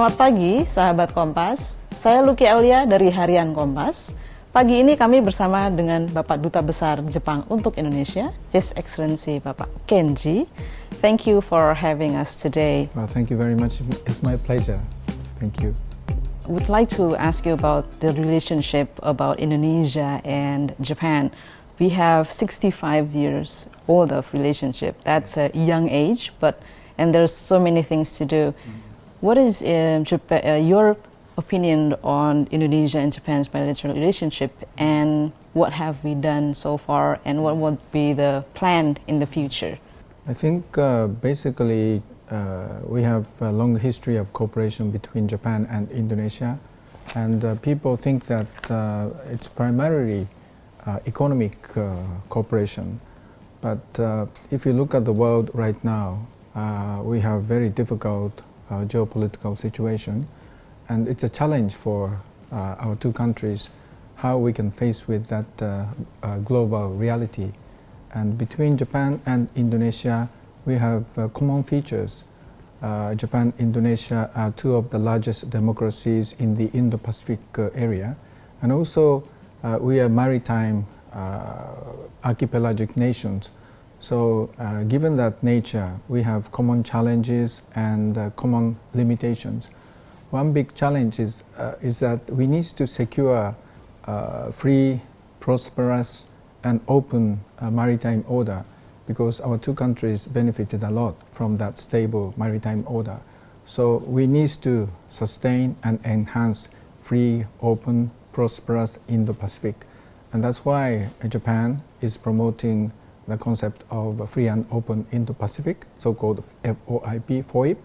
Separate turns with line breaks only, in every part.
Selamat pagi, sahabat Kompas. Saya Luki Aulia dari Harian Kompas. Pagi ini kami bersama dengan Bapak Duta Besar Jepang untuk Indonesia, His Excellency Bapak Kenji. Thank you for having us today.
Well, thank you very much. It's my pleasure. Thank you.
Would like to ask you about the relationship about Indonesia and Japan. We have 65 years old of relationship. That's a young age, and there's so many things to do. What is your opinion on Indonesia and Japan's bilateral relationship, and what have we done so far, and what would be the plan in the future?
I think basically we have a long history of cooperation between Japan and Indonesia, and people think that it's primarily economic cooperation. But if you look at the world right now, we have very difficult geopolitical situation, and it's a challenge for our two countries how we can face with that global reality. And between Japan and Indonesia, we have common features. Japan and Indonesia are two of the largest democracies in the Indo-Pacific area, and also we are maritime archipelagic nations. So given that nature, we have common challenges and common limitations. One big challenge is that we need to secure free, prosperous, and open maritime order, because our two countries benefited a lot from that stable maritime order. So we need to sustain and enhance free, open, prosperous Indo-Pacific. And that's why Japan is promoting the concept of a free and open Indo-Pacific, so-called FOIP.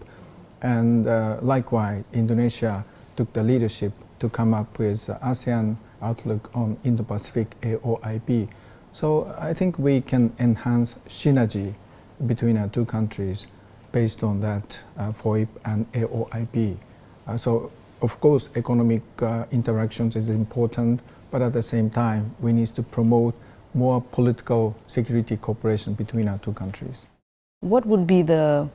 And likewise, Indonesia took the leadership to come up with ASEAN outlook on Indo-Pacific AOIP. So I think we can enhance synergy between our two countries based on that FOIP and AOIP. So of course, economic interactions is important, but at the same time, we need to promote more political security cooperation between our two countries.
What would be the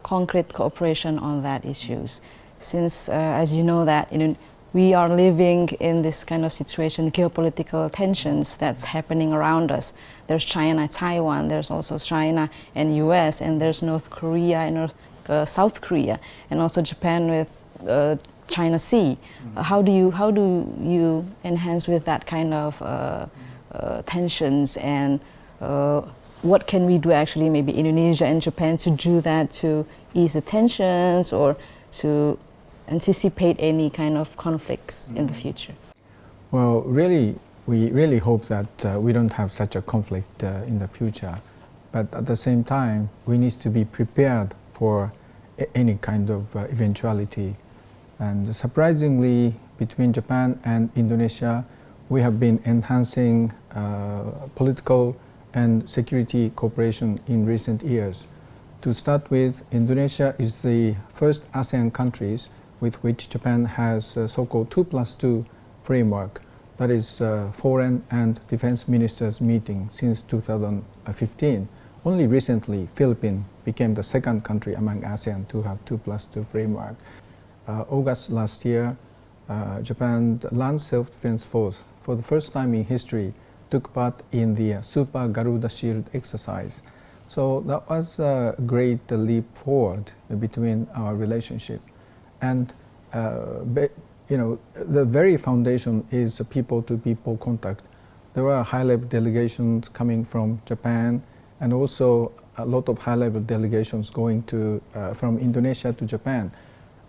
concrete cooperation on that issues? Since, as you know, that we are living in this kind of situation, geopolitical tensions that's happening around us. There's China, Taiwan, there's also China and US, and there's North Korea and South Korea, and also Japan with China Sea. How do you enhance with that kind of tensions, and what can we do actually, maybe Indonesia and Japan, to do that, to ease the tensions or to anticipate any kind of conflicts in the future?
Well, we really hope that we don't have such a conflict in the future. But at the same time, we need to be prepared for any kind of eventuality. And surprisingly, between Japan and Indonesia, we have been enhancing political and security cooperation in recent years. To start with, Indonesia is the first ASEAN countries with which Japan has a so-called 2+2 framework, that is foreign and defense ministers meeting since 2015. Only recently, Philippines became the second country among ASEAN to have 2+2 framework. August last year, Japan's Land Self-Defense Force, for the first time in history, took part in the Super Garuda Shield exercise. So that was a great leap forward between our relationship. And the very foundation is people-to-people contact. There were high-level delegations coming from Japan, and also a lot of high-level delegations going to from Indonesia to Japan.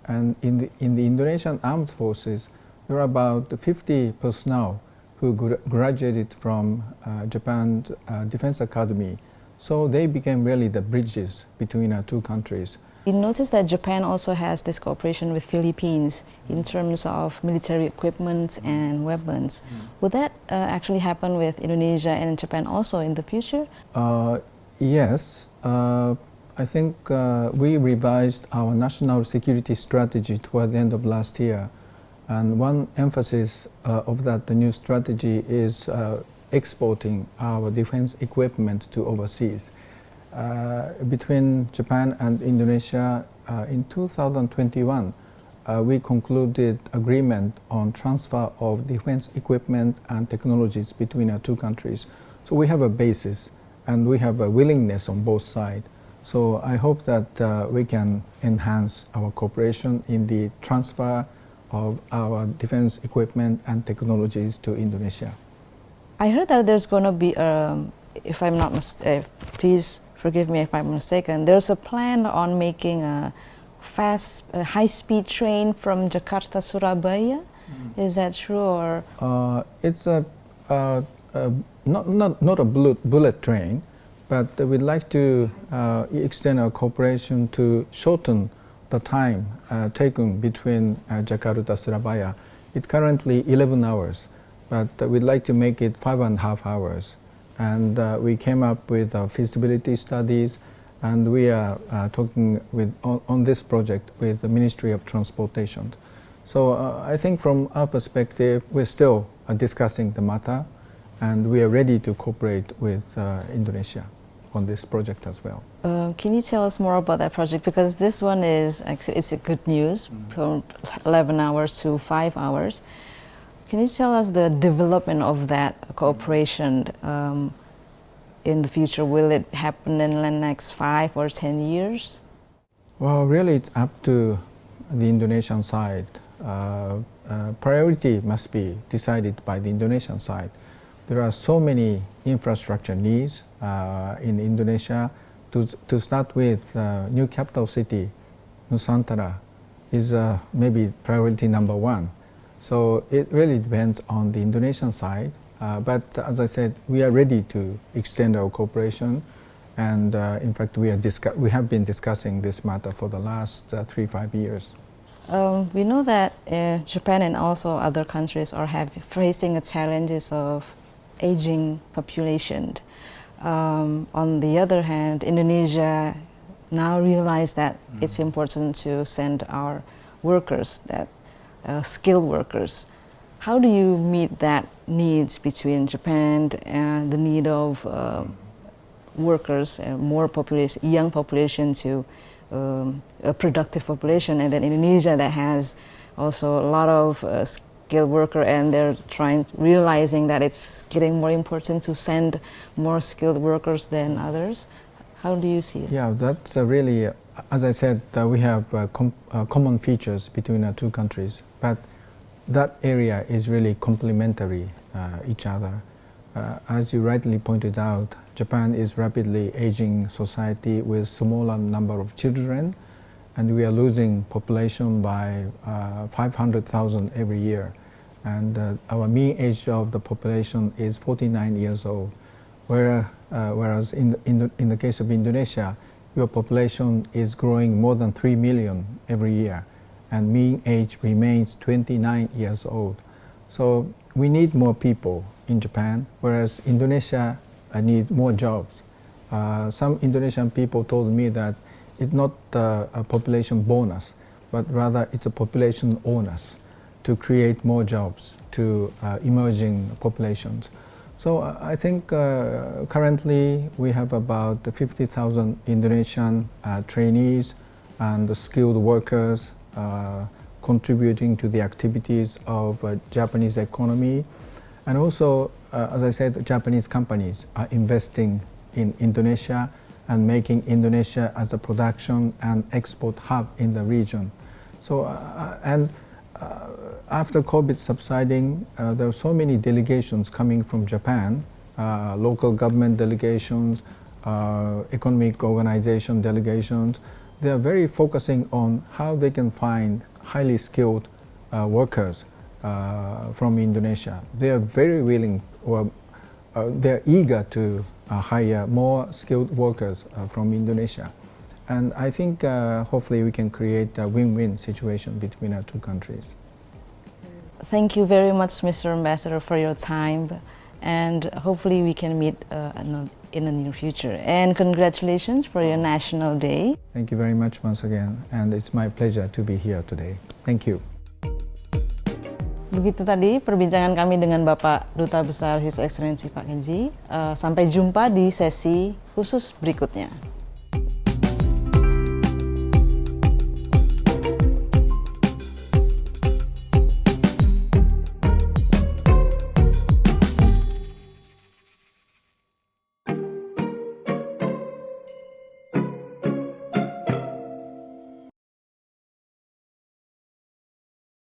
And in the Indonesian armed forces, there are about 50 personnel who graduated from Japan's Defense Academy. So they became really the bridges between our two countries.
We noticed that Japan also has this cooperation with Philippines in terms of military equipment and weapons. Would that actually happen with Indonesia and Japan also in the future?
Yes. I think we revised our national security strategy toward the end of last year. And one emphasis of the new strategy is exporting our defense equipment to overseas. Between Japan and Indonesia, in 2021, we concluded agreement on transfer of defense equipment and technologies between our two countries. So we have a basis and we have a willingness on both sides. So I hope that we can enhance our cooperation in the transfer of our defense equipment and technologies to Indonesia.
I heard that there's going to be, if I'm not please forgive me if I'm mistaken, there's a plan on making a high-speed train from Jakarta, Surabaya. Is that true, or?
It's not a bullet train, but we'd like to extend our cooperation to shorten the time taken between Jakarta and Surabaya. It's currently 11 hours, but we'd like to make it 5.5 hours. And we came up with feasibility studies, and we are talking on this project with the Ministry of Transportation. So I think from our perspective, we're still discussing the matter, and we are ready to cooperate with Indonesia on this project as well.
Can you tell us more about that project? Because this one is actually, it's a good news, from 11 hours to 5 hours. Can you tell us the development of that cooperation in the future? Will it happen in the next 5 or 10 years?
Well, really, it's up to the Indonesian side. Priority must be decided by the Indonesian side. There are so many infrastructure needs in Indonesia. To start with, new capital city, Nusantara, is maybe priority number one. So it really depends on the Indonesian side. But as I said, we are ready to extend our cooperation. And in fact, we have been discussing this matter for the last 3-5 years.
We know that Japan and also other countries are facing the challenges of aging population. On the other hand, Indonesia now realize that it's important to send our workers, skilled workers. How do you meet that needs between Japan and the need of workers, more population, young population to a productive population, and then Indonesia that has also a lot of skilled worker, and they're realizing that it's getting more important to send more skilled workers than others? How do you see it?
Yeah, that's really, as I said, we have common features between our two countries, but that area is really complementary each other. As you rightly pointed out, Japan is rapidly aging society with smaller number of children, and we are losing population by 500,000 every year. And our mean age of the population is 49 years old, whereas in the case of Indonesia, your population is growing more than 3 million every year, and mean age remains 29 years old. So we need more people in Japan, whereas Indonesia needs more jobs. Some Indonesian people told me that it's not a population bonus, but rather it's a population onus to create more jobs to emerging populations. So I think currently we have about 50,000 Indonesian trainees and skilled workers contributing to the activities of Japanese economy. And also, as I said, Japanese companies are investing in Indonesia and making Indonesia as a production and export hub in the region. So, after COVID subsiding, there are so many delegations coming from Japan, local government delegations, economic organization delegations. They are very focusing on how they can find highly skilled workers from Indonesia. They are very willing, or they're eager to hire more skilled workers from Indonesia. And I think hopefully we can create a win-win situation between our two countries.
Thank you very much, Mr. Ambassador, for your time, and hopefully we can meet in the near future. And congratulations for your National Day.
Thank you very much once again, and it's my pleasure to be here today. Thank you.
Begitu tadi perbincangan kami dengan Bapak Duta Besar His Excellency Pak Kenji. Sampai jumpa di sesi khusus berikutnya.